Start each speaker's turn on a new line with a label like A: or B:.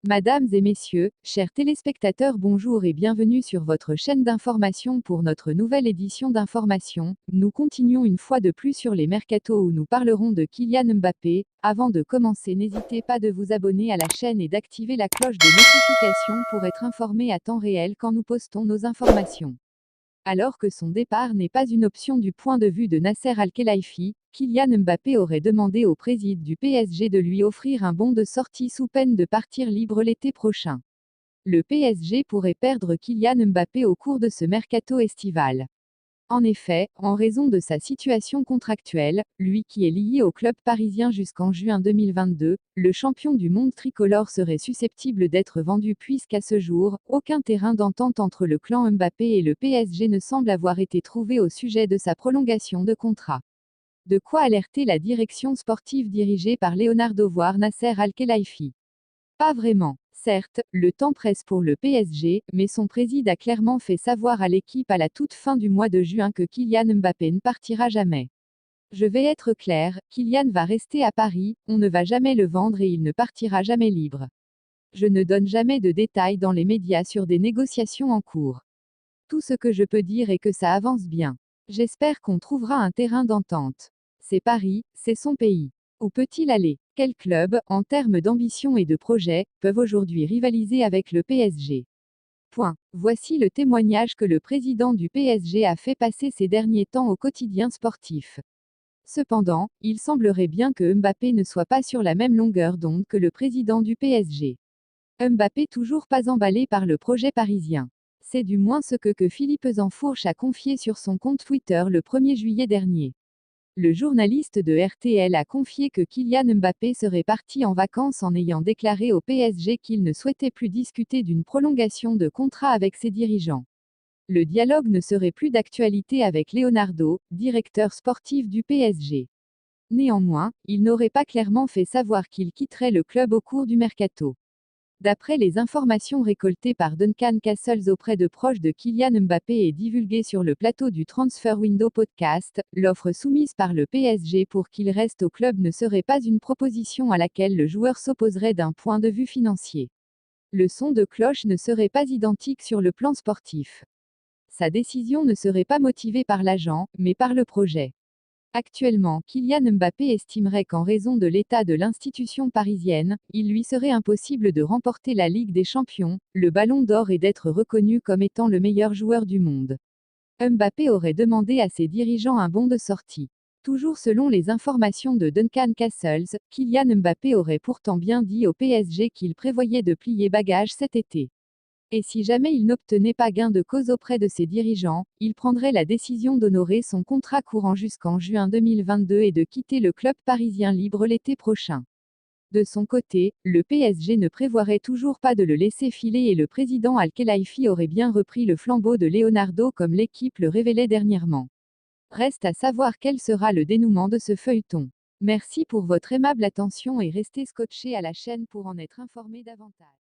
A: Mesdames et messieurs, chers téléspectateurs, bonjour et bienvenue sur votre chaîne d'information pour notre nouvelle édition d'information. Nous continuons une fois de plus sur les mercatos où nous parlerons de Kylian Mbappé. Avant de commencer, n'hésitez pas de vous abonner à la chaîne et d'activer la cloche de notification pour être informé à temps réel quand nous postons nos informations. Alors que son départ n'est pas une option du point de vue de Nasser Al-Khelaifi, Kylian Mbappé aurait demandé au président du PSG de lui offrir un bon de sortie sous peine de partir libre l'été prochain. Le PSG pourrait perdre Kylian Mbappé au cours de ce mercato estival. En effet, en raison de sa situation contractuelle, lui qui est lié au club parisien jusqu'en juin 2022, le champion du monde tricolore serait susceptible d'être vendu puisqu'à ce jour, aucun terrain d'entente entre le clan Mbappé et le PSG ne semble avoir été trouvé au sujet de sa prolongation de contrat. De quoi alerter la direction sportive dirigée par Leonardo voire Nasser Al-Khelaifi. Pas vraiment. Certes, le temps presse pour le PSG, mais son président a clairement fait savoir à l'équipe à la toute fin du mois de juin que Kylian Mbappé ne partira jamais. Je vais être clair, Kylian va rester à Paris, on ne va jamais le vendre et il ne partira jamais libre. Je ne donne jamais de détails dans les médias sur des négociations en cours. Tout ce que je peux dire est que ça avance bien. J'espère qu'on trouvera un terrain d'entente. C'est Paris, c'est son pays. Où peut-il aller? Quels clubs, en termes d'ambition et de projet, peuvent aujourd'hui rivaliser avec le PSG? Point. Voici le témoignage que le président du PSG a fait passer ces derniers temps au quotidien sportif. Cependant, il semblerait bien que Mbappé ne soit pas sur la même longueur d'onde que le président du PSG. Mbappé toujours pas emballé par le projet parisien. C'est du moins ce que Philippe Zanfourche a confié sur son compte Twitter le 1er juillet dernier. Le journaliste de RTL a confié que Kylian Mbappé serait parti en vacances en ayant déclaré au PSG qu'il ne souhaitait plus discuter d'une prolongation de contrat avec ses dirigeants. Le dialogue ne serait plus d'actualité avec Leonardo, directeur sportif du PSG. Néanmoins, il n'aurait pas clairement fait savoir qu'il quitterait le club au cours du mercato. D'après les informations récoltées par Duncan Castles auprès de proches de Kylian Mbappé et divulguées sur le plateau du Transfer Window Podcast, l'offre soumise par le PSG pour qu'il reste au club ne serait pas une proposition à laquelle le joueur s'opposerait d'un point de vue financier. Le son de cloche ne serait pas identique sur le plan sportif. Sa décision ne serait pas motivée par l'agent, mais par le projet. Actuellement, Kylian Mbappé estimerait qu'en raison de l'état de l'institution parisienne, il lui serait impossible de remporter la Ligue des Champions, le Ballon d'Or et d'être reconnu comme étant le meilleur joueur du monde. Mbappé aurait demandé à ses dirigeants un bon de sortie. Toujours selon les informations de Duncan Castles, Kylian Mbappé aurait pourtant bien dit au PSG qu'il prévoyait de plier bagages cet été. Et si jamais il n'obtenait pas gain de cause auprès de ses dirigeants, il prendrait la décision d'honorer son contrat courant jusqu'en juin 2022 et de quitter le club parisien libre l'été prochain. De son côté, le PSG ne prévoirait toujours pas de le laisser filer et le président Al-Khelaifi aurait bien repris le flambeau de Leonardo comme l'équipe le révélait dernièrement. Reste à savoir quel sera le dénouement de ce feuilleton. Merci pour votre aimable attention et restez scotchés à la chaîne pour en être informé davantage.